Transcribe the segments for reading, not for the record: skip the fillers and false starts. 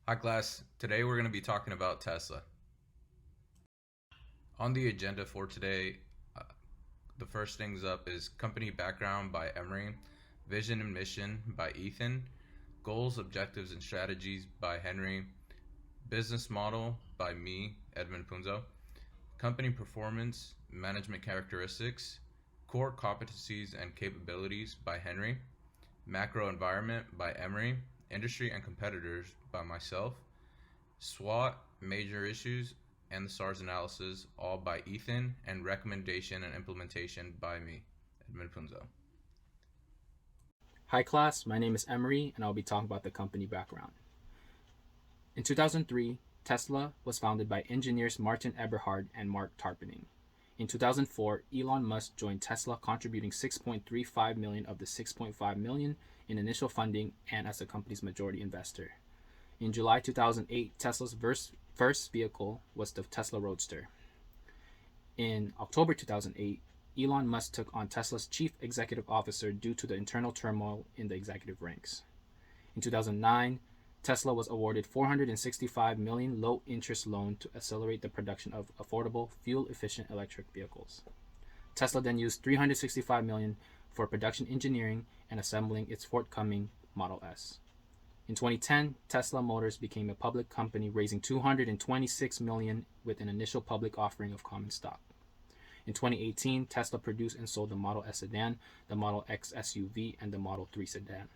Hi, class. Today we're going to be talking about Tesla. On the agenda for today, uh, the first things up is company background by Emery, vision and mission by Ethan, goals, objectives, and strategies by Henry, business model by me, Edmund Punzo, company performance, management characteristics, core competencies and capabilities by Henry, macro environment by Emery, industry and competitors by myself, SWOT, major issues, and the SARS analysis, all by Ethan, and recommendation and implementation by me, Edmund Punzo. Hi class, my name is Emery and I'll be talking about the company background. In 2003, Tesla was founded by engineers Martin Eberhard and Mark Tarpenning. In 2004, Elon Musk joined Tesla, contributing 6.35 million of the 6.5 million in initial funding and as the company's majority investor. In July 2008, Tesla's first vehicle was the Tesla Roadster. In October 2008, Elon Musk took on Tesla's chief executive officer due to the internal turmoil in the executive ranks. In 2009, Tesla was awarded 465 million low-interest loan to accelerate the production of affordable, fuel-efficient electric vehicles. Tesla then used 365 million for production engineering and assembling its forthcoming Model S. In 2010, Tesla Motors became a public company, raising 226 million with an initial public offering of common stock. In 2018, Tesla produced and sold the Model S sedan, the Model X SUV, and the Model 3 sedan.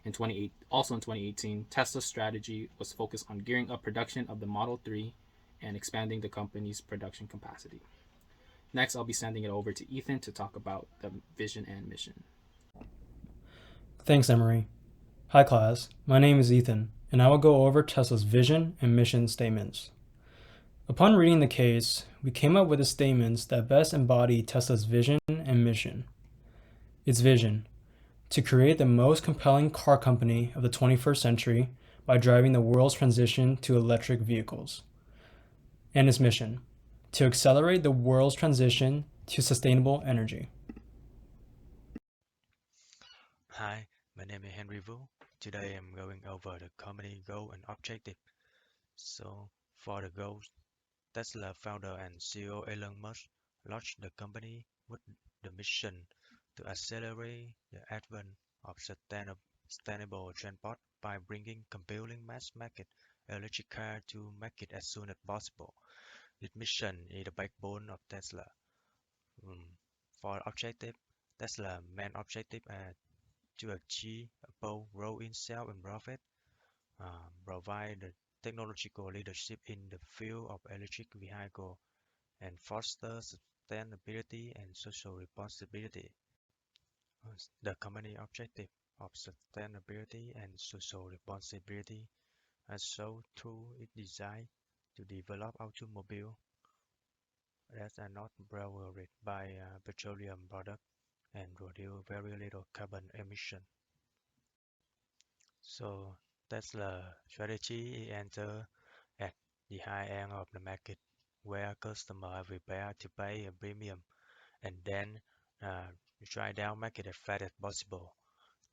In 2018, Tesla's strategy was focused on gearing up production of the Model 3 and expanding the company's production capacity. Next, I'll be sending it over to Ethan to talk about the vision and mission. Thanks, Emery. Hi, class. My name is Ethan, and I will go over Tesla's vision and mission statements. Upon reading the case, we came up with the statements that best embody Tesla's vision and mission. Its vision: to create the most compelling car company of the 21st century by driving the world's transition to electric vehicles. And its mission: to accelerate the world's transition to sustainable energy. Hi, my name is Henry Vu. Today I'm going over the company goal and objective. So, for the goals, Tesla founder and CEO Elon Musk launched the company with the mission to accelerate the advent of sustainable transport by bringing compelling mass market electric car to market as soon as possible. This mission is the backbone of Tesla. For objective, Tesla main objective to achieve both growth in sales and profit, provide the technological leadership in the field of electric vehicle, and foster sustainability and social responsibility. The company objective of sustainability and social responsibility are shown through its design to develop automobiles that are not powered by petroleum products and produce very little carbon emission. So Tesla strategy is enter at the high end of the market where customers are prepared to pay a premium and then uh, try down market as fast as possible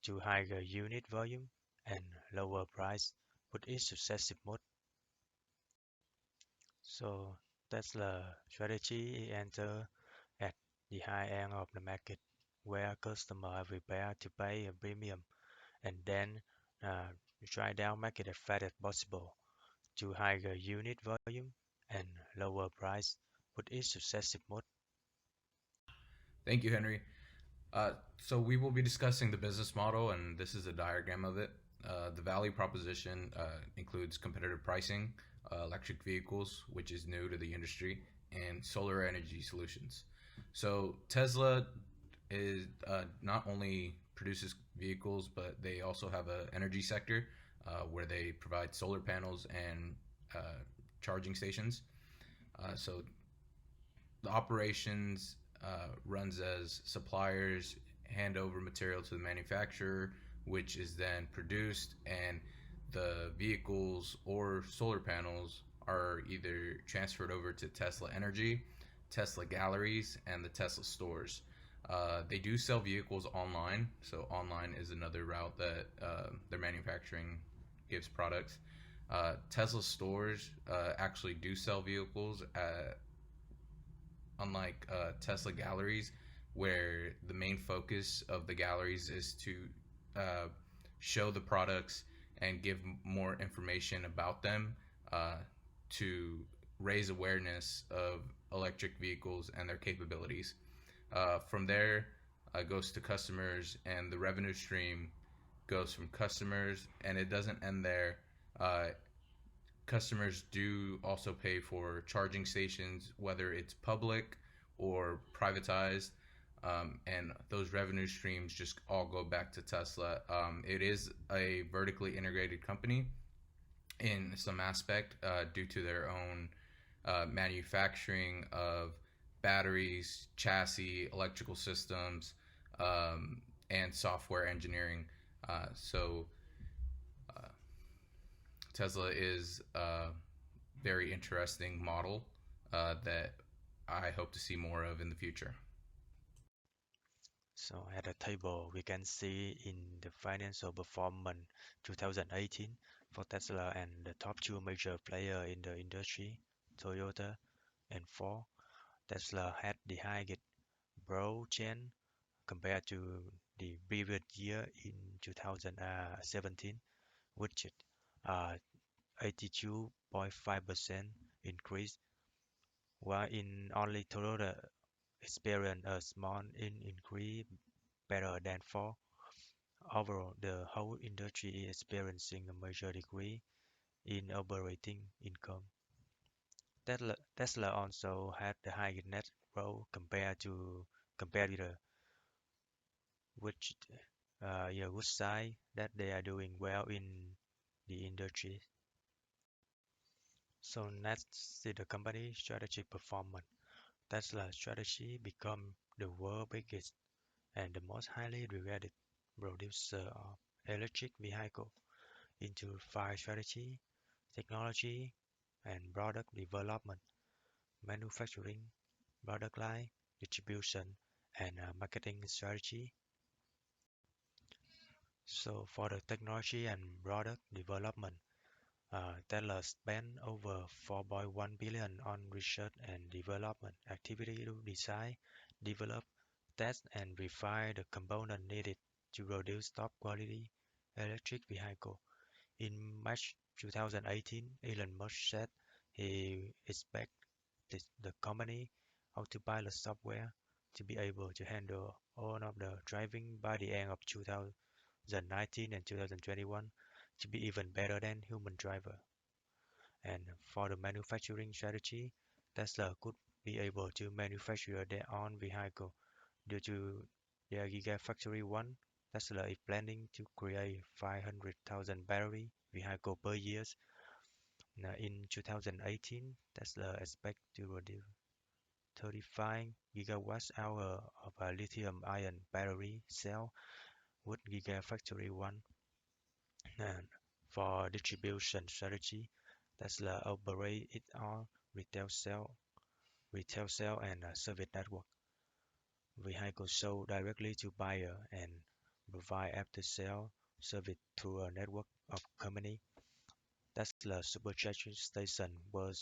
to higher unit volume and lower price with each successive mode. So Tesla strategy is enter at the high end of the market where customers are prepared to pay a premium and then uh, try down market as fast as possible to higher unit volume and lower price with each successive mode. Thank you, Henry. So we will be discussing the business model, and this is a diagram of it. The value proposition includes competitive pricing, electric vehicles, which is new to the industry, and solar energy solutions. So Tesla is not only produces vehicles, but they also have an energy sector where they provide solar panels and charging stations. So the operations runs as suppliers hand over material to the manufacturer, which is then produced, and the vehicles or solar panels are either transferred over to Tesla Energy, Tesla Galleries, and the Tesla stores. They do sell vehicles online, so online is another route that their manufacturing gives products. Tesla stores actually do sell vehicles, unlike Tesla galleries, where the main focus of the galleries is to uh, show the products and give more information about them, to raise awareness of electric vehicles and their capabilities. From there, goes to customers, and the revenue stream goes from customers, and it doesn't end there. Uh, Customers do also pay for charging stations, whether it's public or privatized. And those revenue streams just all go back to Tesla. It is a vertically integrated company in some aspect, due to their own manufacturing of batteries, chassis, electrical systems, and software engineering. So Tesla is a very interesting model that I hope to see more of in the future. So at the table, we can see in the financial performance 2018 for Tesla and the top two major players in the industry, Toyota and Ford. Tesla had the highest growth trend compared to the previous year in 2017, which is 82.5% increase, while in only Toyota experienced a small increase better than Ford. Overall, the whole industry is experiencing a major decrease in operating income. Tesla also had the highest net growth compared with which yeah, good sign that they are doing well in the industry. So next see the company strategy performance. Tesla strategy become the world biggest and the most highly regarded producer of electric vehicle into five strategy, technology, and product development, manufacturing, product line, distribution, and marketing strategy. So for the technology and product development, Tesla spent over 4.1 billion on research and development activity to design, develop, test, and refine the component needed to produce top quality electric vehicle. In March 2018, Elon Musk said he expected the company autopilot software to be able to handle all of the driving by the end of 2019 and 2021 to be even better than human driver. And for the manufacturing strategy, Tesla could be able to manufacture their own vehicle due to their Gigafactory 1. Tesla is planning to create 500,000 battery vehicle per year. Now, in 2018, Tesla expects to produce 35 gigawatt hour of a lithium-ion battery cell with Gigafactory 1. And for distribution strategy, Tesla operates its own retail sale and service network. Vehicles sold directly to buyer and provide after-sale service through a network of company. Tesla Supercharging station was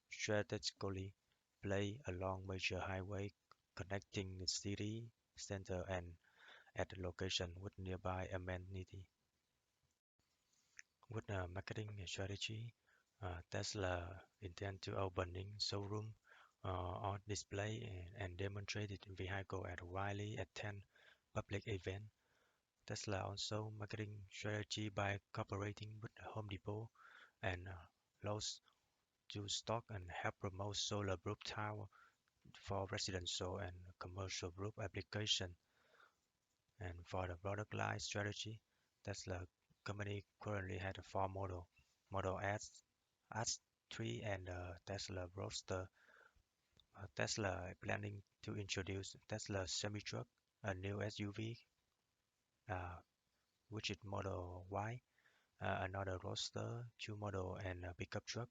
strategically placed along major highway connecting the city center and at the location with nearby amenity. With a marketing strategy, Tesla intend to opening showroom on display and demonstrated vehicle at widely attend public event. Tesla also marketing strategy by cooperating with Home Depot and Lowe's to stock and help promote solar roof tower for residential and commercial roof application. And for the product line strategy, Tesla company currently has a four Model S, S3, and Tesla Roadster. Tesla is planning to introduce Tesla semi-truck, a new SUV, uh, which is Model Y, another Roadster, two model, and a pickup truck.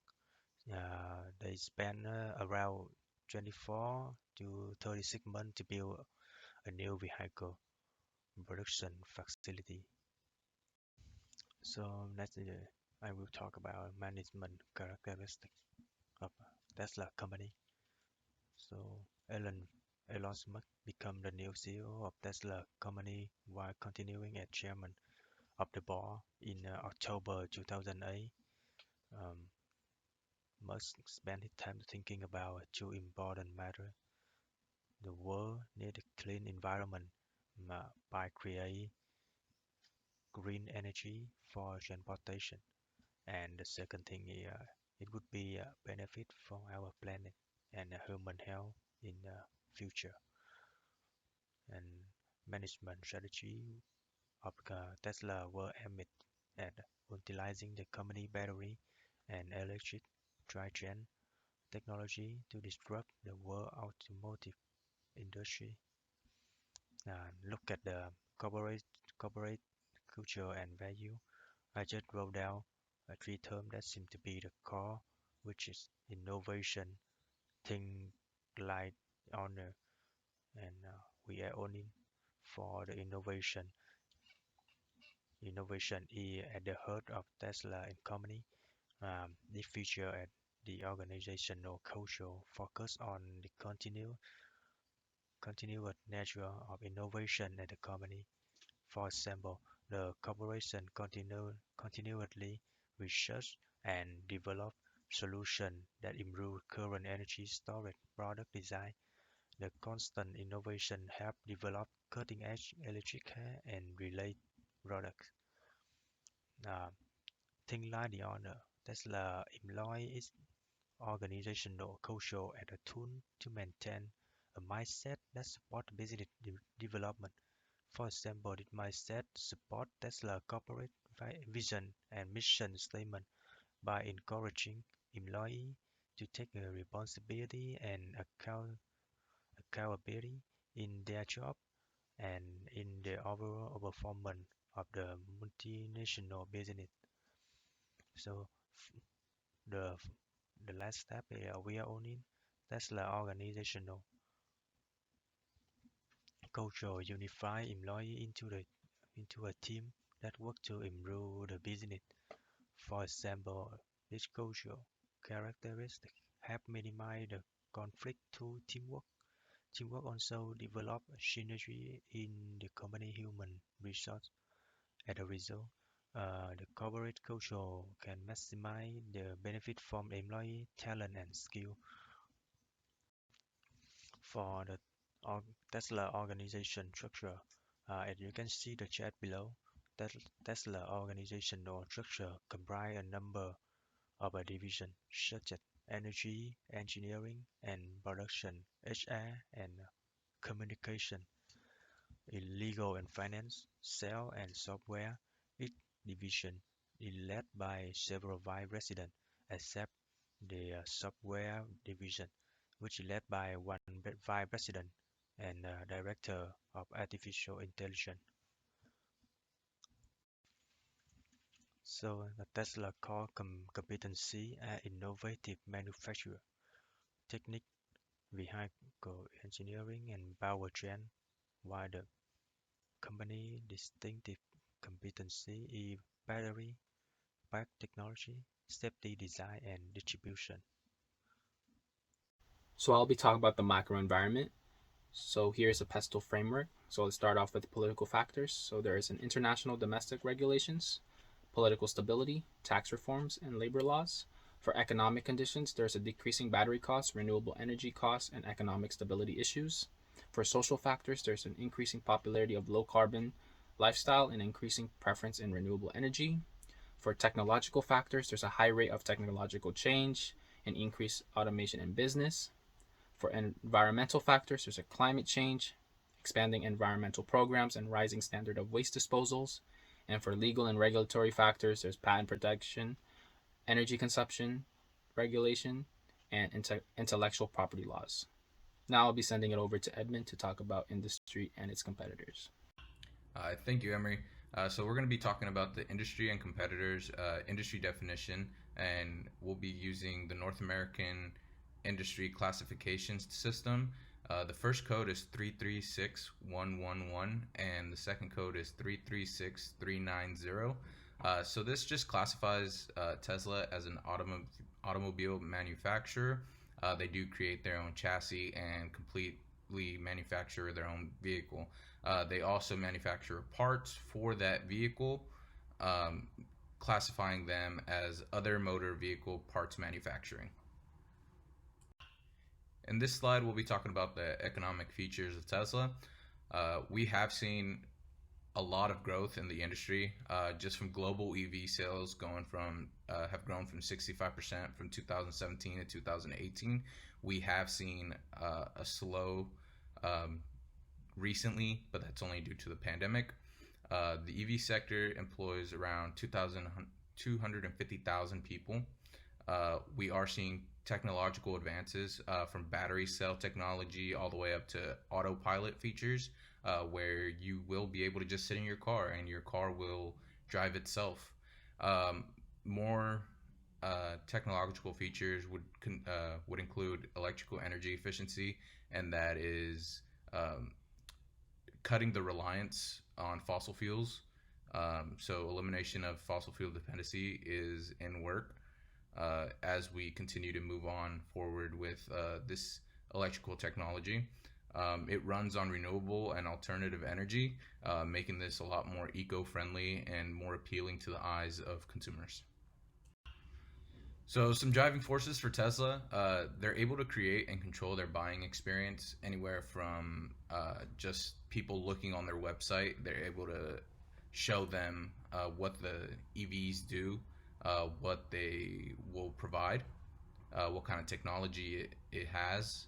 They spend around 24 to 36 months to build a new vehicle production facility. So next is I will talk about management characteristics of Tesla company. So Elon Musk became the new CEO of Tesla company while continuing as chairman of the board in October 2008. Um, Musk spent his time thinking about two important matters. The world needs a clean environment by creating green energy for transportation. And the second thing is it would be a benefit for our planet and human health in the future. And management strategy of Tesla were aimed at utilizing the company battery and electric drivetrain technology to disrupt the world automotive industry. Look at the corporate culture and value. I just wrote down three terms that seem to be the core, which is innovation, think like honor, and we are owning for the innovation. Innovation is at the heart of Tesla and company. This feature at the organizational culture focus on the continuous nature of innovation at the company. For example, the corporation continually research and develop solutions that improve current energy storage product design. The constant innovation help develop cutting-edge electric car and related products. Uh, Things like the honor, Tesla employ its organizational culture as a tool to maintain a mindset that supports business development. For example, it mindset support Tesla corporate vision and mission statement by encouraging employees to take responsibility and accountability in their job and in the overall performance of the multinational business. So the the last step is we are owning Tesla organizational culture unify employee into a team that work to improve the business. For example, this culture characteristic help minimize the conflict through teamwork. Teamwork also develop synergy in the company human resource. As a result, the corporate culture can maximize the benefit from employee talent and skill. For the Tesla organization structure, as you can see the chart below, Tesla organizational structure comprise a number of a division such as energy, engineering, and production, HR, and communication. In legal and finance, sales and software, each division is led by several vice presidents, except the software division, which is led by one vice president and director of artificial intelligence. So the Tesla core competency are innovative manufacturing, technique, vehicle engineering, and powertrain, while the company distinctive competency is battery pack technology, safety design, and distribution. So I'll be talking about the microenvironment. So here's a PESTEL framework. So let's start off with political factors. So there is an international domestic regulations, political stability, tax reforms, and labor laws. For economic conditions, there's a decreasing battery costs, renewable energy costs, and economic stability issues. For social factors, there's an increasing popularity of low carbon lifestyle and increasing preference in renewable energy. For technological factors, there's a high rate of technological change and increased automation in business. For environmental factors, there's a climate change, expanding environmental programs, and rising standard of waste disposals. And for legal and regulatory factors, there's patent protection, energy consumption regulation, and intellectual property laws. Now I'll be sending it over to Edmund to talk about industry and its competitors. Thank you, Emery. So we're going to be talking about the industry and competitors, industry definition, and we'll be using the North American industry classification system. The first code is 336111, and the second code is 336390. So this just classifies Tesla as an automobile manufacturer. They do create their own chassis and completely manufacture their own vehicle. They also manufacture parts for that vehicle, um, classifying them as other motor vehicle parts manufacturing. In this slide, we'll be talking about the economic features of Tesla. We have seen a lot of growth in the industry, just from global EV sales have grown from 65% from 2017 to 2018. We have seen a slow recently, but that's only due to the pandemic. The EV sector employs around 250,000 people. We are seeing technological advances from battery cell technology all the way up to autopilot features, where you will be able to just sit in your car and your car will drive itself. More technological features would include electrical energy efficiency, and that is cutting the reliance on fossil fuels. So elimination of fossil fuel dependency is in work as we continue to move on forward with this electrical technology. It runs on renewable and alternative energy, making this a lot more eco-friendly and more appealing to the eyes of consumers. So some driving forces for Tesla, they're able to create and control their buying experience anywhere from just people looking on their website. They're able to show them what the EVs do, what they will provide, what kind of technology it has.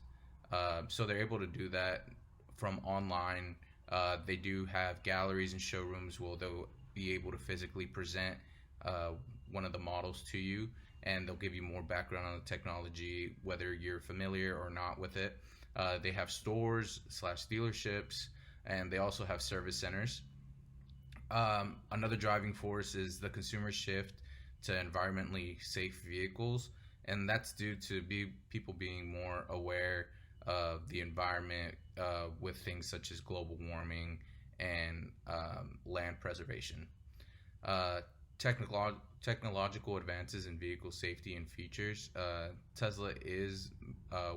So they're able to do that from online. They do have galleries and showrooms where they'll be able to physically present one of the models to you, and they'll give you more background on the technology, whether you're familiar or not with it. They have stores / dealerships, and they also have service centers. Another driving force is the consumer shift to environmentally safe vehicles, and that's due to people being more aware of the environment with things such as global warming and land preservation. Technological advances in vehicle safety and features. Tesla is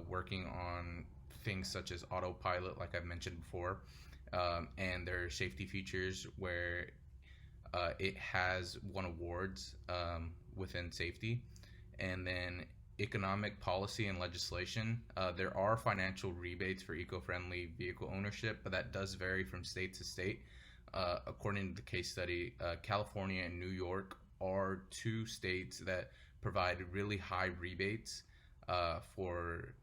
working on things such as autopilot, like I've mentioned before, and their safety features where it has won awards within safety. And then economic policy and legislation. There are financial rebates for eco-friendly vehicle ownership, but that does vary from state to state. According to the case study, California and New York are two states that provide really high rebates for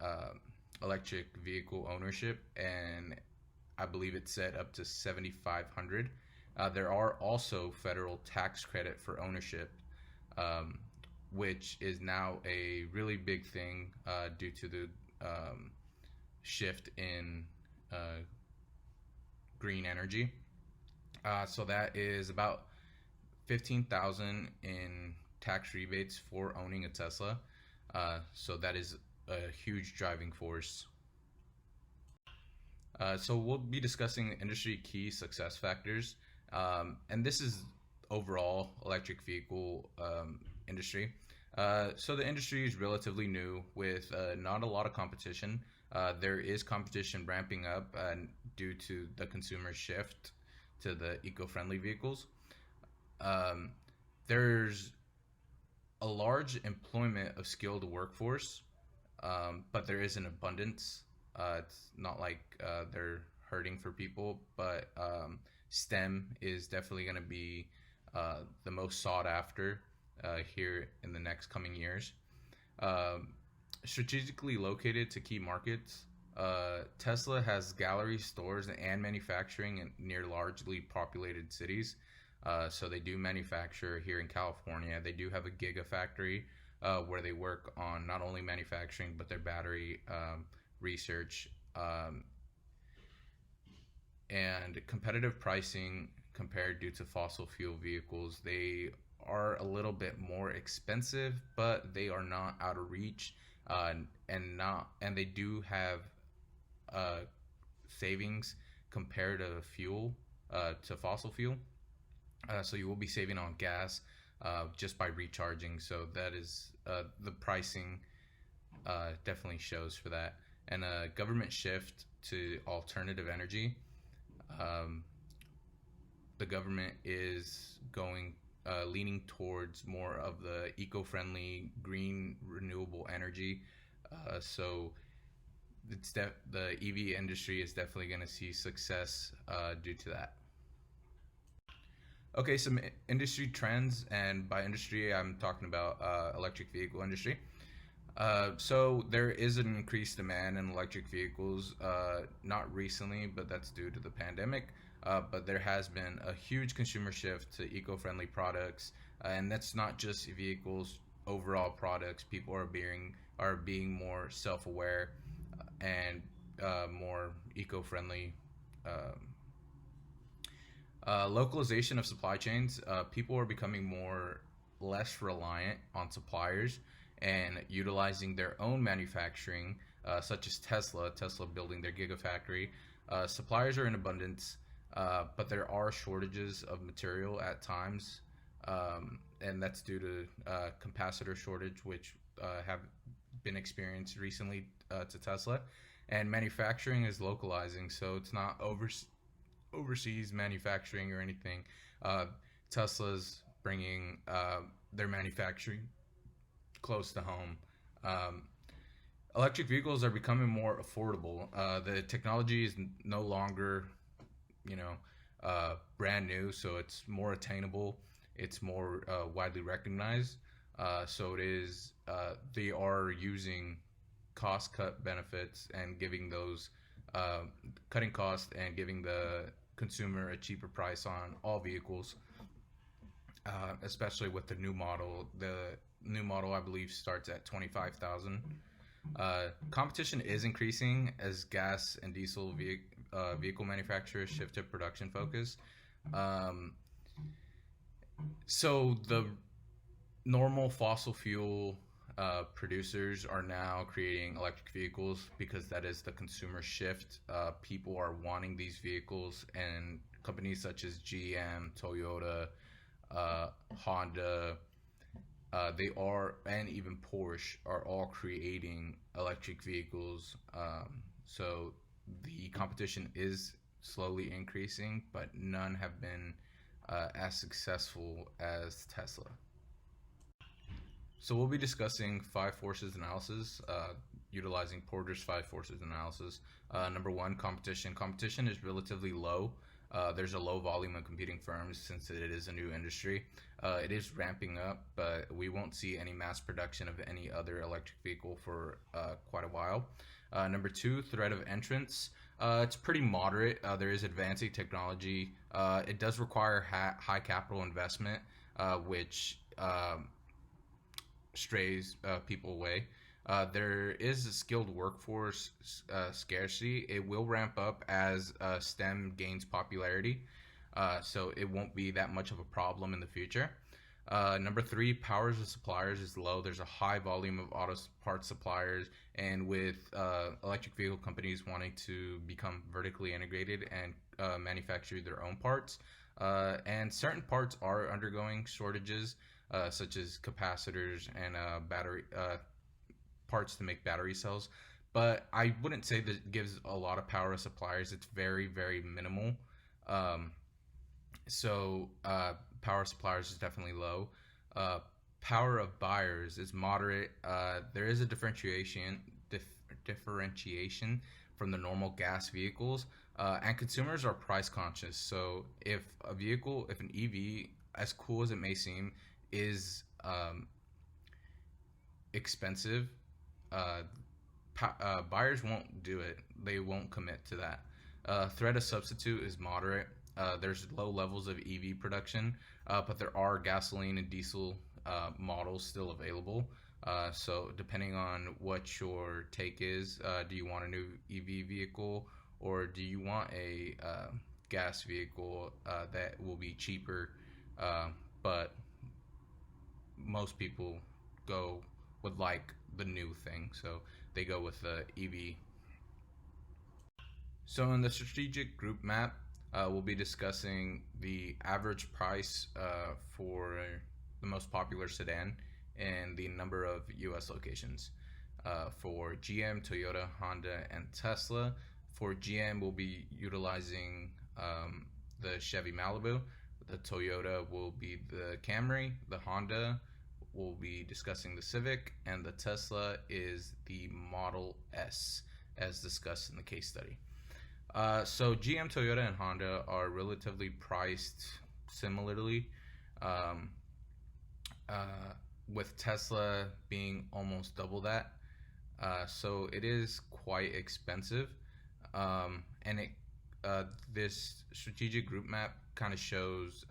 electric vehicle ownership, and I believe it's set up to $7,500. There are also federal tax credit for ownership, which is now a really big thing due to the shift in green energy. So that is about $15,000 in tax rebates for owning a Tesla. So that is a huge driving force. So we'll be discussing industry key success factors, and this is overall electric vehicle industry. So the industry is relatively new with not a lot of competition. There is competition ramping up due to the consumer shift to the eco-friendly vehicles. There's a large employment of skilled workforce, but there is an abundance. It's not like they're hurting for people, but STEM is definitely going to be the most sought after here in the next coming years. Strategically located to key markets, Tesla has gallery stores and manufacturing near largely populated cities. So they do manufacture here in California. They do have a gigafactory where they work on not only manufacturing but their battery research, and competitive pricing compared due to fossil fuel vehicles. They are a little bit more expensive, but they are not out of reach, and they do have savings compared to fossil fuel. So you will be saving on gas just by recharging. So that is the pricing definitely shows for that. And a government shift to alternative energy. Um, the government is going leaning towards more of the eco-friendly, green, renewable energy. So the EV industry is definitely going to see success due to that. Okay, some industry trends, and by industry, I'm talking about electric vehicle industry. So there is an increased demand in electric vehicles, not recently, but that's due to the pandemic. But there has been a huge consumer shift to eco-friendly products, and that's not just vehicles, overall products. People are being more self-aware and more eco-friendly. Um, Localization of supply chains. People are becoming more less reliant on suppliers and utilizing their own manufacturing, such as Tesla building their Gigafactory. Suppliers are in abundance, but there are shortages of material at times, and that's due to capacitor shortage, which have been experienced recently to Tesla. And manufacturing is localizing, so it's not overseas manufacturing or anything. Uh, Tesla's bringing their manufacturing close to home. Um, Electric vehicles are becoming more affordable. The technology is no longer, you know, brand new, so it's more attainable. It's more widely recognized. So it is. They are using cost cut benefits and giving those uh, cutting costs and giving the consumer a cheaper price on all vehicles, especially with the new model. The new model, I believe, starts at 25,000. Competition is increasing as gas and diesel vehicle manufacturers shift to production focus. Um, so the normal fossil fuel producers are now creating electric vehicles because that is the consumer shift. People are wanting these vehicles, and companies such as GM, Toyota, Honda, and even Porsche are all creating electric vehicles. So the competition is slowly increasing, but none have been as successful as Tesla. So we'll be discussing five forces analysis, utilizing Porter's five forces analysis. Number one, competition. Competition is relatively low. There's a low volume of competing firms since it is a new industry. It is ramping up, but we won't see any mass production of any other electric vehicle for quite a while. Number two, threat of entrance. It's pretty moderate. There is advancing technology. It does require high capital investment, which strays people away. There is a skilled workforce scarcity. It will ramp up as STEM gains popularity, so it won't be that much of a problem in the future. Number three, powers of suppliers is low. There's a high volume of auto parts suppliers, and with electric vehicle companies wanting to become vertically integrated and manufacture their own parts, and certain parts are undergoing shortages, such as capacitors and battery parts to make battery cells. But I wouldn't say that it gives a lot of power to suppliers. It's very, very minimal. Um, so power suppliers is definitely low. Uh, Power of buyers is moderate. There is a differentiation from the normal gas vehicles, and consumers are price conscious. So if an EV, as cool as it may seem, is expensive, uh, buyers won't do it. They won't commit to that. Threat of substitute is moderate. There's low levels of EV production, but there are gasoline and diesel models still available. So depending on what your take is, do you want a new EV vehicle, or do you want a gas vehicle that will be cheaper, but most people go would like the new thing, so they go with the EV. So in the strategic group map, We'll be discussing the average price for the most popular sedan and the number of U.S. locations. For GM, Toyota, Honda, and Tesla. For GM, we'll be utilizing the Chevy Malibu. The Toyota will be the Camry. The Honda will be discussing the Civic, and the Tesla is the Model S, as discussed in the case study. So GM, Toyota, and Honda are relatively priced similarly, with Tesla being almost double that. So it is quite expensive, and this strategic group map kind of shows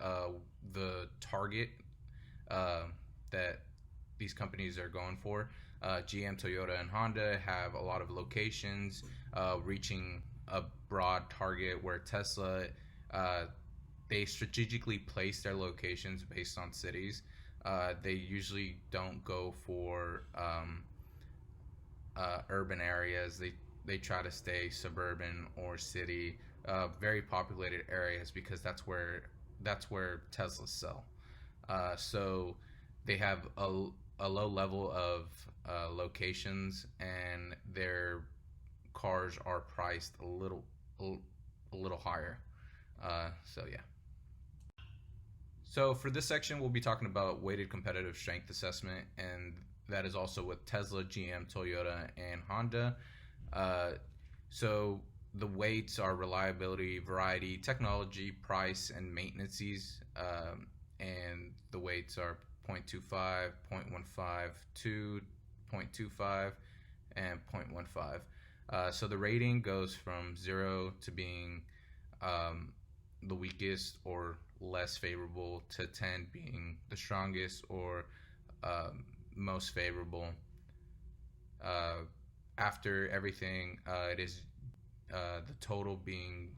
the target that these companies are going for. GM, Toyota, and Honda have a lot of locations, reaching a broad target, where Tesla, they strategically place their locations based on cities. They usually don't go for urban areas. They try to stay suburban or city, very populated areas, because that's where Teslas sell. So they have a low level of locations, and their cars are priced a little higher. So yeah. So for this section, we'll be talking about weighted competitive strength assessment, and that is also with Tesla, GM, Toyota, and Honda. So the weights are reliability, variety, technology, price, and maintenances. And the weights are 0.25, 0.15, 2, 0.25, and 0.15. So the rating goes from 0 to being the weakest or less favorable, to 10 being the strongest or most favorable. After everything, it is the total being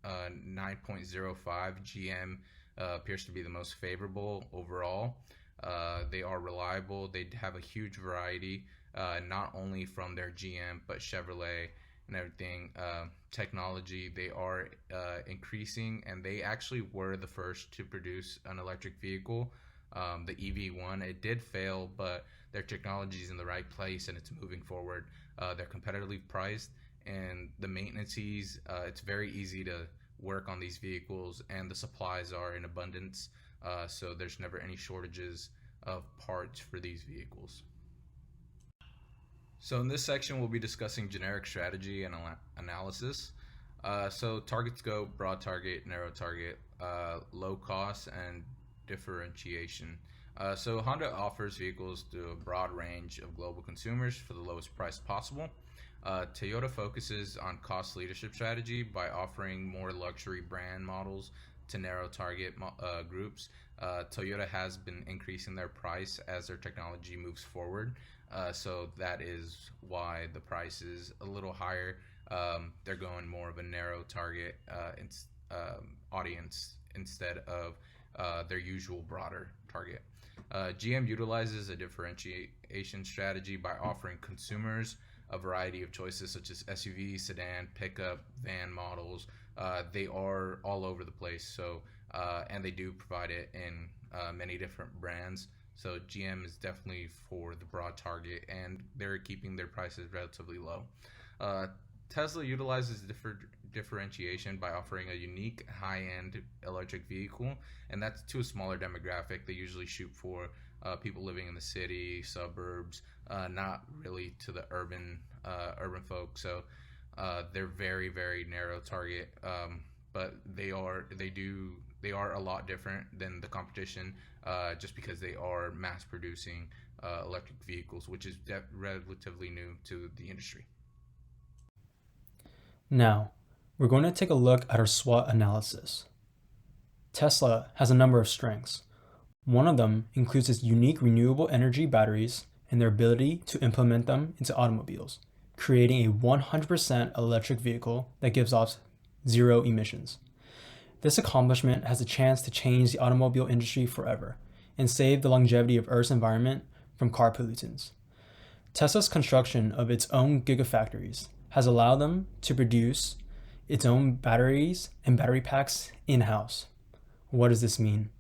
9.05. GM appears to be the most favorable overall. They are reliable. They have a huge variety, not only from their GM but Chevrolet and everything. Technology, they are increasing, and they actually were the first to produce an electric vehicle. The EV1, it did fail, but their technology is in the right place and it's moving forward. They're competitively priced, and the maintenances, it's very easy to work on these vehicles, and the supplies are in abundance, so there's never any shortages of parts for these vehicles. So in this section, we'll be discussing generic strategy and analysis. So target scope, broad target, narrow target, low cost, and differentiation. So Honda offers vehicles to a broad range of global consumers for the lowest price possible. Toyota focuses on cost leadership strategy by offering more luxury brand models to narrow target groups. Toyota has been increasing their price as their technology moves forward. So that is why the price is a little higher. They're going more of a narrow target audience instead of their usual broader target. GM utilizes a differentiation strategy by offering consumers a variety of choices, such as SUV, sedan, pickup, van models. They are all over the place. So and they do provide it in many different brands. So GM is definitely for the broad target, and they're keeping their prices relatively low. Tesla utilizes differentiation by offering a unique high-end electric vehicle, and that's to a smaller demographic. They usually shoot for people living in the city, suburbs, not really to the urban folk. So they're very, very narrow target, but they are a lot different than the competition, just because they are mass producing electric vehicles, which is relatively new to the industry. Now, we're going to take a look at our SWOT analysis. Tesla has a number of strengths. One of them includes its unique renewable energy batteries and their ability to implement them into automobiles, creating a 100% electric vehicle that gives off zero emissions. This accomplishment has a chance to change the automobile industry forever and save the longevity of Earth's environment from car pollutants. Tesla's construction of its own gigafactories has allowed them to produce its own batteries and battery packs in-house. What does this mean?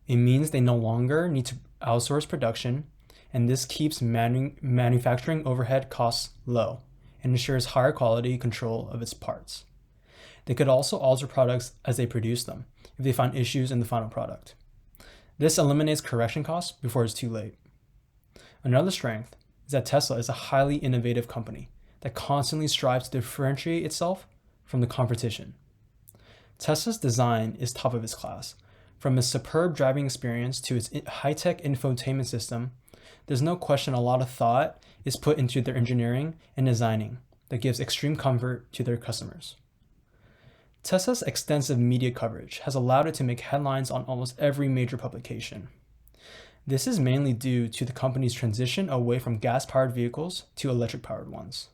It means they no longer need to outsource production, and this keeps manufacturing overhead costs low and ensures higher quality control of its parts. They could also alter products as they produce them if they find issues in the final product. This eliminates correction costs before it's too late. Another strength is that Tesla is a highly innovative company that constantly strives to differentiate itself from the competition. Tesla's design is top of its class. From its superb driving experience to its high-tech infotainment system, there's no question a lot of thought is put into their engineering and designing that gives extreme comfort to their customers. Tesla's extensive media coverage has allowed it to make headlines on almost every major publication. This is mainly due to the company's transition away from gas-powered vehicles to electric-powered ones.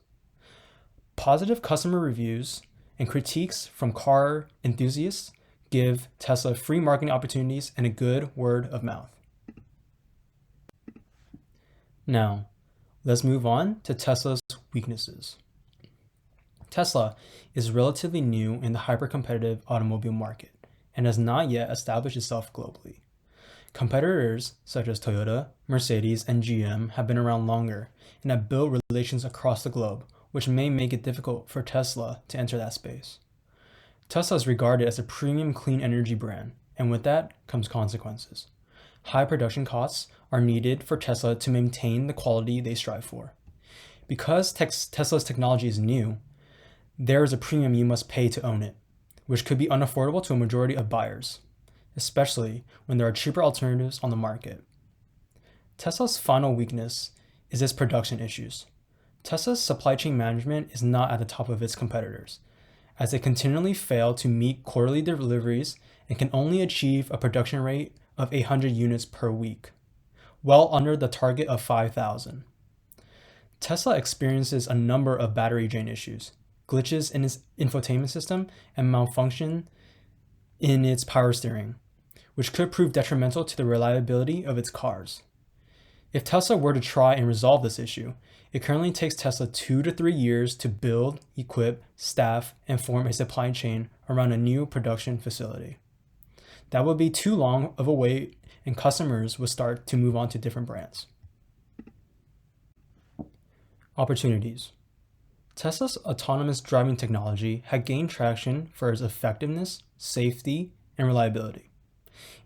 Positive customer reviews and critiques from car enthusiasts give Tesla free marketing opportunities and a good word of mouth. Now, let's move on to Tesla's weaknesses. Tesla is relatively new in the hyper-competitive automobile market and has not yet established itself globally. Competitors such as Toyota, Mercedes, and GM have been around longer and have built relations across the globe, which may make it difficult for Tesla to enter that space. Tesla is regarded as a premium clean energy brand, and with that comes consequences. High production costs are needed for Tesla to maintain the quality they strive for. Because Tesla's technology is new, there is a premium you must pay to own it, which could be unaffordable to a majority of buyers, especially when there are cheaper alternatives on the market. Tesla's final weakness is its production issues. Tesla's supply chain management is not at the top of its competitors, as they continually fail to meet quarterly deliveries and can only achieve a production rate of 800 units per week, well under the target of 5,000. Tesla experiences a number of battery drain issues, glitches in its infotainment system, and malfunction in its power steering, which could prove detrimental to the reliability of its cars. If Tesla were to try and resolve this issue, it currently takes Tesla 2 to 3 years to build, equip, staff, and form a supply chain around a new production facility. That would be too long of a wait, and customers would start to move on to different brands. Opportunities. Tesla's autonomous driving technology had gained traction for its effectiveness, safety, and reliability.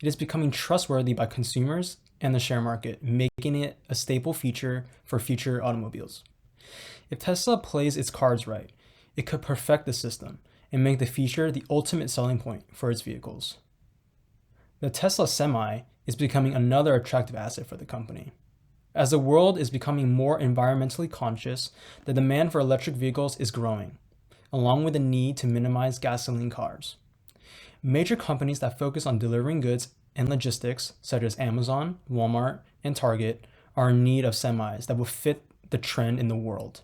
It is becoming trustworthy by consumers and the share market, making it a staple feature for future automobiles. If Tesla plays its cards right, it could perfect the system and make the feature the ultimate selling point for its vehicles. The Tesla Semi is becoming another attractive asset for the company. As the world is becoming more environmentally conscious, the demand for electric vehicles is growing, along with the need to minimize gasoline cars. Major companies that focus on delivering goods and logistics, such as Amazon, Walmart, and Target, are in need of semis that will fit the trend in the world.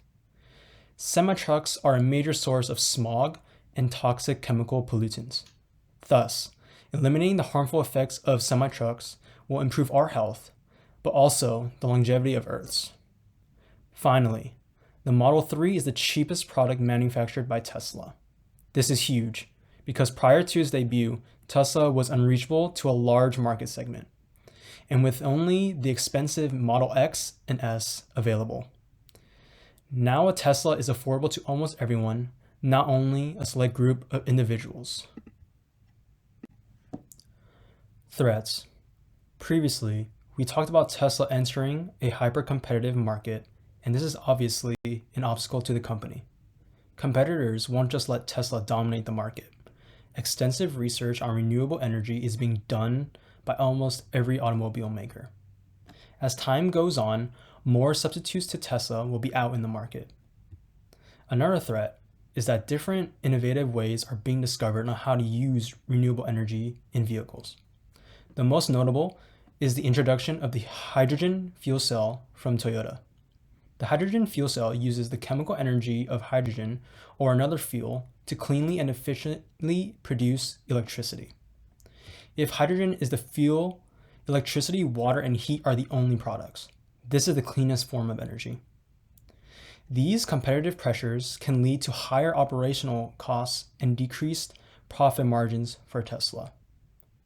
Semi-trucks are a major source of smog and toxic chemical pollutants. Thus, eliminating the harmful effects of semi-trucks will improve our health, but also the longevity of Earth's. Finally, the Model 3 is the cheapest product manufactured by Tesla. This is huge, because prior to its debut, Tesla was unreachable to a large market segment, and with only the expensive Model X and S available. Now a Tesla is affordable to almost everyone, not only a select group of individuals. Threats. Previously, we talked about Tesla entering a hyper-competitive market, and this is obviously an obstacle to the company. Competitors won't just let Tesla dominate the market. Extensive research on renewable energy is being done by almost every automobile maker. As time goes on, more substitutes to Tesla will be out in the market. Another threat is that different innovative ways are being discovered on how to use renewable energy in vehicles. The most notable is the introduction of the hydrogen fuel cell from Toyota. The hydrogen fuel cell uses the chemical energy of hydrogen or another fuel to cleanly and efficiently produce electricity. If hydrogen is the fuel, electricity, water, and heat are the only products. This is the cleanest form of energy. These competitive pressures can lead to higher operational costs and decreased profit margins for Tesla.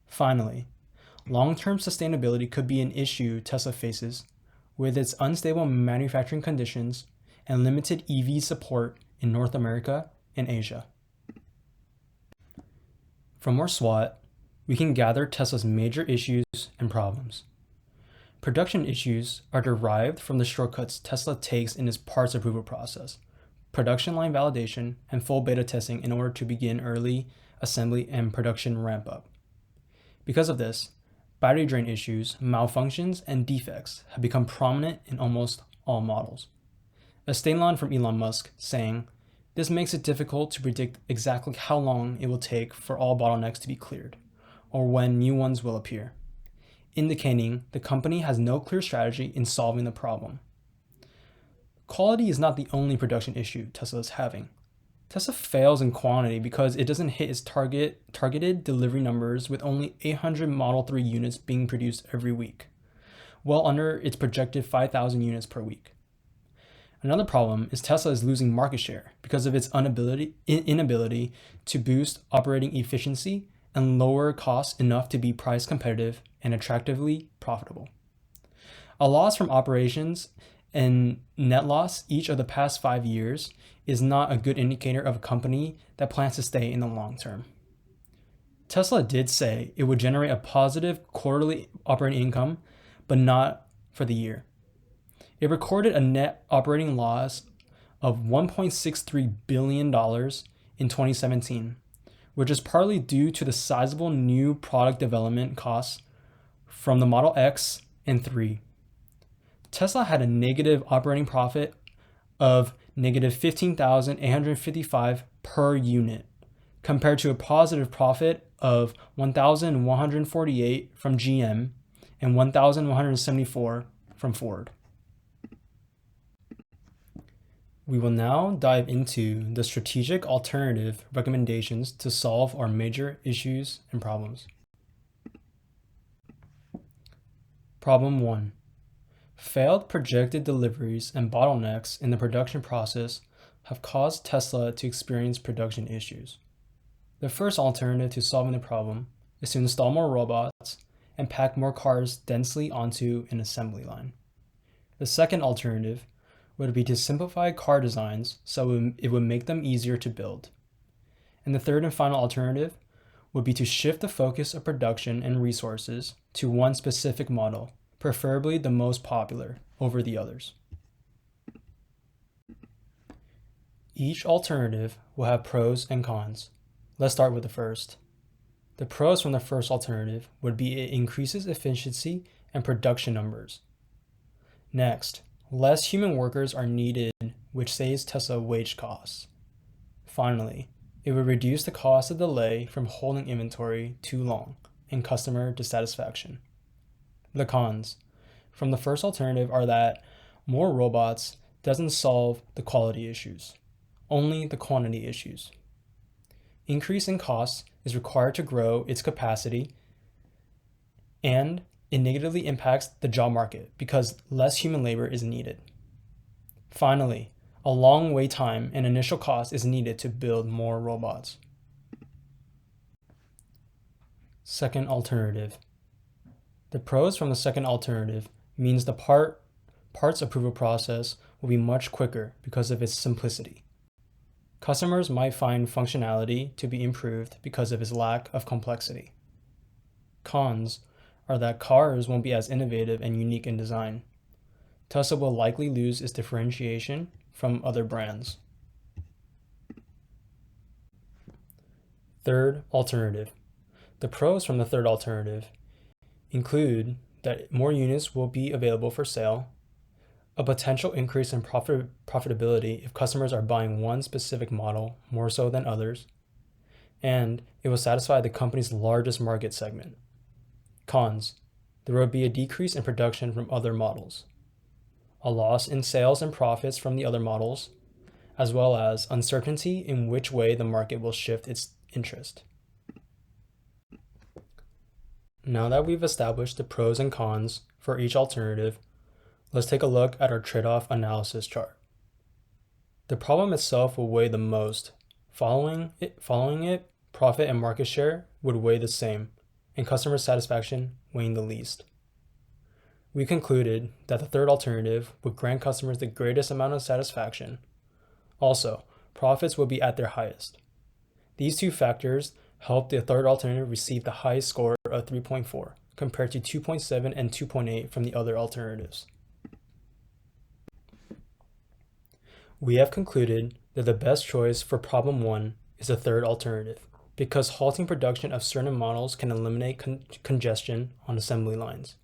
Finally, long-term sustainability could be an issue Tesla faces with its unstable manufacturing conditions and limited EV support in North America and Asia. From our SWOT, we can gather Tesla's major issues and problems. Production issues are derived from the shortcuts Tesla takes in its parts approval process, production line validation, and full beta testing in order to begin early assembly and production ramp-up. Because of this, battery drain issues, malfunctions, and defects have become prominent in almost all models. A statement from Elon Musk saying, "This makes it difficult to predict exactly how long it will take for all bottlenecks to be cleared, or when new ones will appear," indicating the company has no clear strategy in solving the problem. Quality is not the only production issue Tesla is having. Tesla fails in quantity because it doesn't hit its targeted delivery numbers, with only 800 Model 3 units being produced every week, well under its projected 5,000 units per week. Another problem is Tesla is losing market share because of its inability to boost operating efficiency and lower costs enough to be price competitive and attractively profitable. A loss from operations and net loss each of the past 5 years is not a good indicator of a company that plans to stay in the long term. Tesla did say it would generate a positive quarterly operating income, but not for the year. It recorded a net operating loss of $1.63 billion in 2017, which is partly due to the sizable new product development costs from the Model X and 3. Tesla had a negative operating profit of negative $15,855 per unit, compared to a positive profit of $1,148 from GM and $1,174 from Ford. We will now dive into the strategic alternative recommendations to solve our major issues and problems. Problem 1. Failed projected deliveries and bottlenecks in the production process have caused Tesla to experience production issues. The first alternative to solving the problem is to install more robots and pack more cars densely onto an assembly line. The second alternative would be to simplify car designs so it would make them easier to build. And the third and final alternative would be to shift the focus of production and resources to one specific model, preferably the most popular, over the others. Each alternative will have pros and cons. Let's start with the first. The pros from the first alternative would be it increases efficiency and production numbers. Next, less human workers are needed, which saves Tesla wage costs. Finally, it would reduce the cost of delay from holding inventory too long and customer dissatisfaction. The cons from the first alternative are that more robots doesn't solve the quality issues, only the quantity issues. Increase in costs is required to grow its capacity, and it negatively impacts the job market because less human labor is needed. Finally, a long wait time and initial cost is needed to build more robots. Second alternative. The pros from the second alternative means the parts approval process will be much quicker because of its simplicity. Customers might find functionality to be improved because of its lack of complexity. Cons are that cars won't be as innovative and unique in design. Tesla will likely lose its differentiation from other brands. Third alternative. The pros from the third alternative include that more units will be available for sale, a potential increase in profitability if customers are buying one specific model more so than others, and it will satisfy the company's largest market segment. Cons: there will be a decrease in production from other models, a loss in sales and profits from the other models, as well as uncertainty in which way the market will shift its interest. Now that we've established the pros and cons for each alternative, let's take a look at our trade-off analysis chart. The problem itself will weigh the most. Following it, profit and market share would weigh the same, and customer satisfaction weighing the least. We concluded that the third alternative would grant customers the greatest amount of satisfaction. Also, profits would be at their highest. These two factors helped the third alternative receive the highest score of 3.4, compared to 2.7 and 2.8 from the other alternatives. We have concluded that the best choice for problem 1 is the third alternative, because halting production of certain models can eliminate congestion on assembly lines.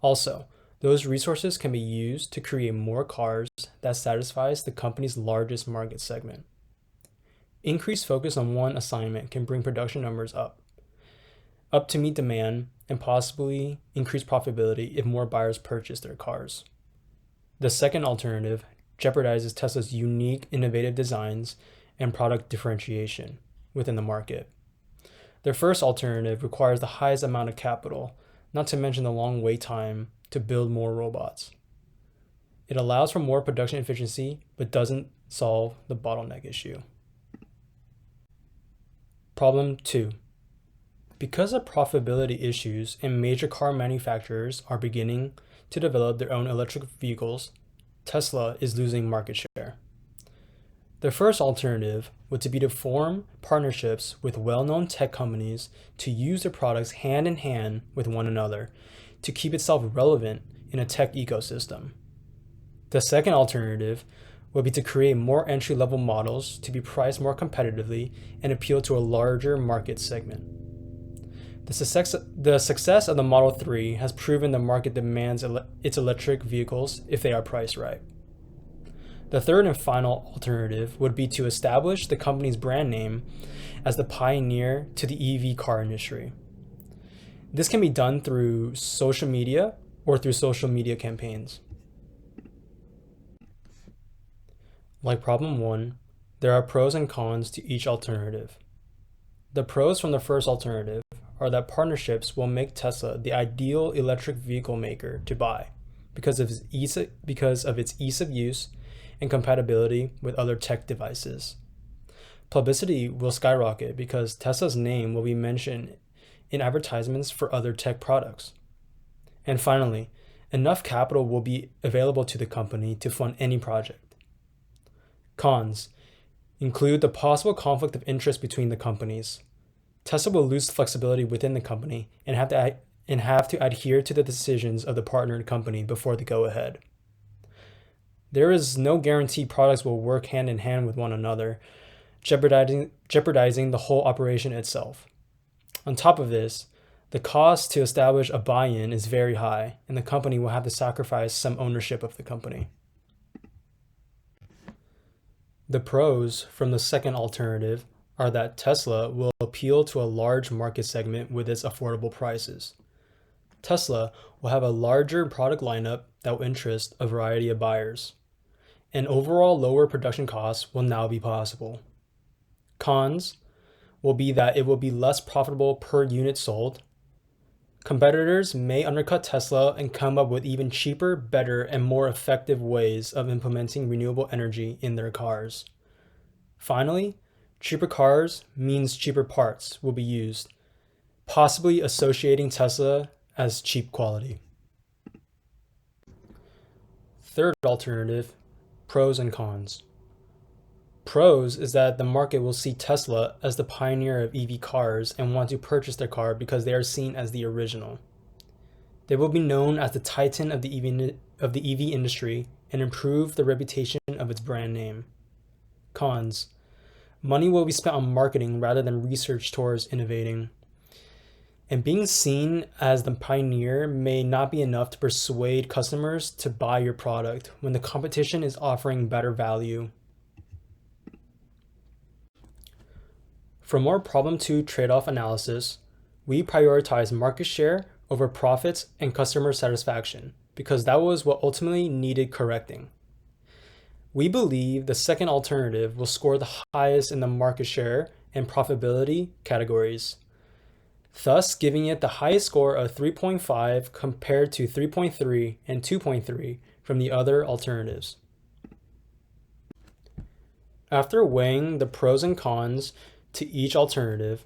Also, those resources can be used to create more cars that satisfies the company's largest market segment. Increased focus on one assignment can bring production numbers up to meet demand and possibly increase profitability if more buyers purchase their cars. The second alternative jeopardizes Tesla's unique innovative designs and product differentiation within the market. Their first alternative requires the highest amount of capital, not to mention the long wait time to build more robots. It allows for more production efficiency, but doesn't solve the bottleneck issue. Problem 2. Because of profitability issues and major car manufacturers are beginning to develop their own electric vehicles, Tesla is losing market share. The first alternative would be to form partnerships with well-known tech companies to use their products hand in hand with one another to keep itself relevant in a tech ecosystem. The second alternative would be to create more entry-level models to be priced more competitively and appeal to a larger market segment. The success of the Model 3 has proven the market demands its electric vehicles if they are priced right. The third and final alternative would be to establish the company's brand name as the pioneer to the EV car industry. This can be done through social media or through social media campaigns. Like problem 1, there are pros and cons to each alternative. The pros from the first alternative are that partnerships will make Tesla the ideal electric vehicle maker to buy because of its ease of use and compatibility with other tech devices. Publicity will skyrocket because Tesla's name will be mentioned in advertisements for other tech products. And finally, enough capital will be available to the company to fund any project. Cons include the possible conflict of interest between the companies. Tesla will lose flexibility within the company and have to adhere to the decisions of the partnered company before they go ahead. There is no guarantee products will work hand in hand with one another, jeopardizing the whole operation itself. On top of this, the cost to establish a buy-in is very high, and the company will have to sacrifice some ownership of the company. The pros from the second alternative are that Tesla will appeal to a large market segment with its affordable prices. Tesla will have a larger product lineup that will interest a variety of buyers. And overall lower production costs will now be possible. Cons will be that it will be less profitable per unit sold. Competitors may undercut Tesla and come up with even cheaper, better, and more effective ways of implementing renewable energy in their cars. Finally, cheaper cars means cheaper parts will be used, possibly associating Tesla as cheap quality. Third alternative, pros and cons. Pros is that the market will see Tesla as the pioneer of EV cars and want to purchase their car because they are seen as the original. They will be known as the titan of the EV industry and improve the reputation of its brand name. Cons. Money will be spent on marketing rather than research towards innovating. And being seen as the pioneer may not be enough to persuade customers to buy your product when the competition is offering better value. For more problem 2 trade-off analysis, we prioritize market share over profits and customer satisfaction because that was what ultimately needed correcting. We believe the second alternative will score the highest in the market share and profitability categories, thus giving it the highest score of 3.5 compared to 3.3 and 2.3 from the other alternatives. After weighing the pros and cons to each alternative,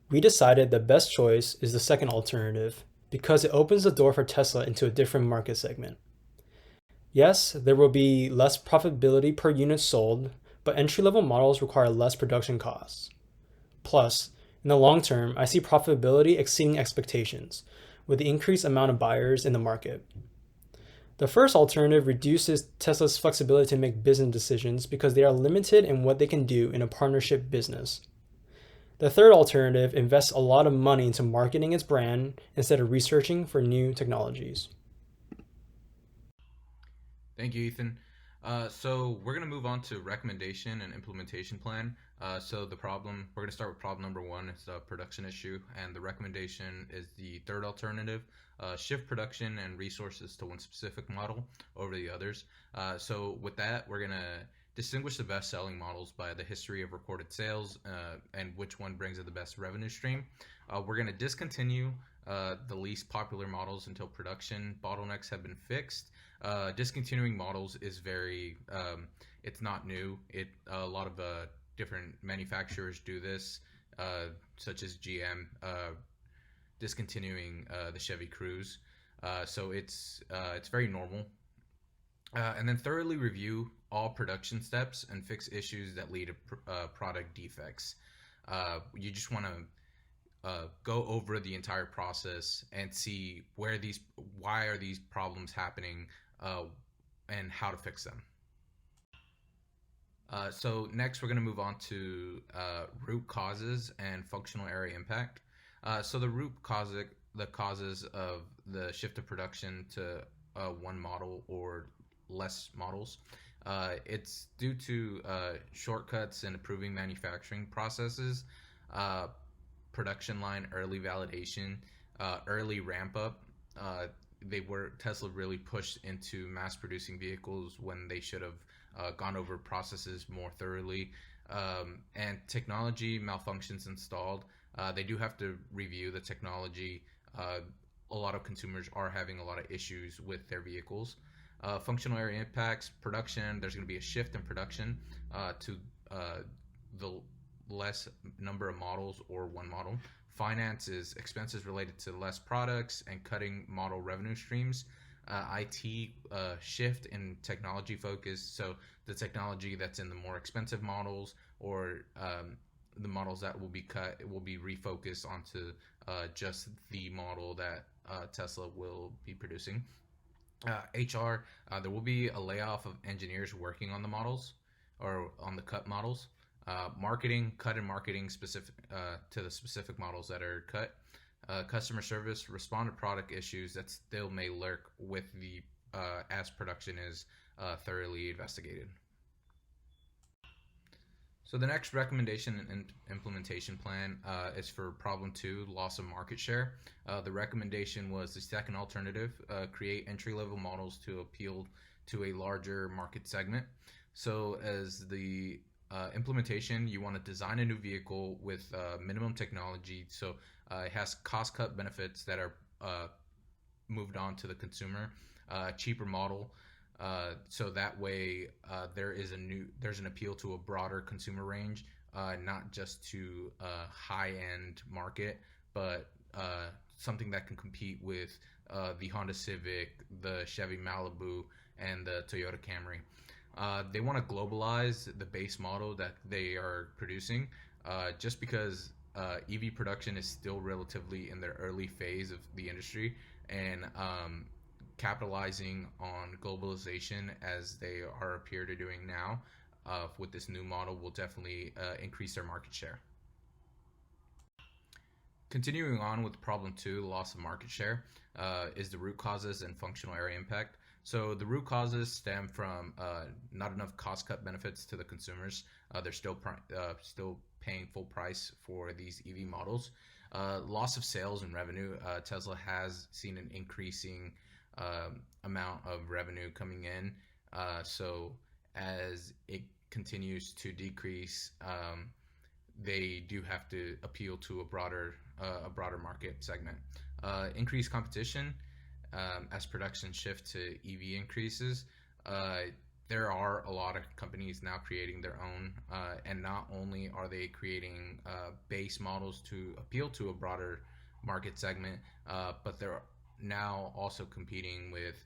we decided the best choice is the second alternative because it opens the door for Tesla into a different market segment. Yes, there will be less profitability per unit sold, but entry-level models require less production costs. Plus, in the long term, I see profitability exceeding expectations with the increased amount of buyers in the market. The first alternative reduces Tesla's flexibility to make business decisions because they are limited in what they can do in a partnership business. The third alternative invests a lot of money into marketing its brand instead of researching for new technologies. Thank you, Ethan. So we're going to move on to recommendation and implementation plan. So we're going to start with problem number one. It's a production issue, and the recommendation is the third alternative. Shift production and resources to one specific model over the others. So with that, we're going to distinguish the best-selling models by the history of recorded sales and which one brings in the best revenue stream. We're going to discontinue the least popular models until production bottlenecks have been fixed. Discontinuing models is it's not new. A lot of different manufacturers do this, such as GM discontinuing the Chevy Cruze. So it's very normal. And then thoroughly review all production steps and fix issues that lead to product defects. You just want to go over the entire process and see why are these problems happening, and how to fix them. So next we're going to move on to root causes and functional area impact. So the causes of the shift of production to one model or less models. It's due to shortcuts in improving manufacturing processes, production line early validation, early ramp up. Tesla really pushed into mass producing vehicles when they should have gone over processes more thoroughly, and technology malfunctions installed. They do have to review the technology. A lot of consumers are having a lot of issues with their vehicles. Functional area impacts, production, there's going to be a shift in production to the less number of models or one model. Finances, expenses related to less products and cutting model revenue streams. IT, shift in technology focus, so the technology that's in the more expensive models or the models that will be cut, it will be refocused onto just the model that Tesla will be producing. HR, there will be a layoff of engineers working on the models or on the cut models. Marketing, cut in marketing specific to the specific models that are cut. Customer service, respond to product issues that still may lurk with the as production is thoroughly investigated. So the next recommendation and implementation plan is for problem 2, loss of market share. The recommendation was the second alternative, create entry-level models to appeal to a larger market segment. So as the implementation, you want to design a new vehicle with minimum technology, so it has cost cut benefits that are moved on to the consumer, cheaper model, so that way there's an appeal to a broader consumer range, not just to a high-end market, but something that can compete with the Honda Civic, the Chevy Malibu, and the Toyota Camry. They want to globalize the base model that they are producing, just because EV production is still relatively in the early phase of the industry, and capitalizing on globalization as they appear to doing now with this new model will definitely increase their market share. Continuing on with problem 2, loss of market share, is the root causes and functional area impact. So the root causes stem from not enough cost cut benefits to the consumers. They're still paying full price for these EV models. Loss of sales and revenue. Tesla has seen an increasing amount of revenue coming in. So as it continues to decrease, they do have to appeal to a broader market segment. Increased competition as production shift to EV increases. there are a lot of companies now creating their own, and not only are they creating base models to appeal to a broader market segment, but they're now also competing with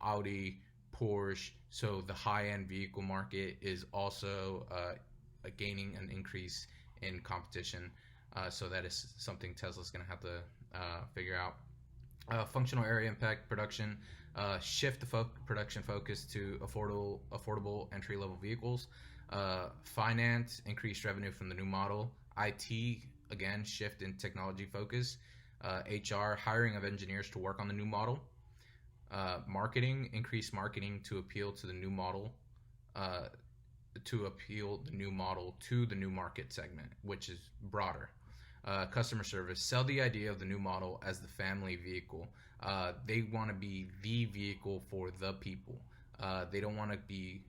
Audi, Porsche. So the high-end vehicle market is also gaining an increase in competition. So that is something Tesla's going to have to figure out. Functional area impact production, shift the production focus to affordable entry-level vehicles. Finance, increased revenue from the new model. IT, again, shift in technology focus. HR, hiring of engineers to work on the new model. Marketing, increased marketing to appeal to the new model, to the new market segment, which is broader. Customer service, sell the idea of the new model as the family vehicle. They want to be the vehicle for the people. They don't want to be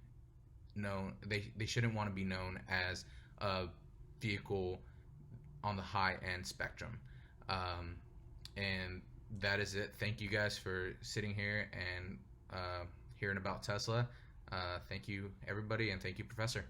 known. They shouldn't want to be known as a vehicle on the high end spectrum. And that is it. Thank you guys for sitting here and hearing about Tesla. Thank you, everybody, and thank you, Professor.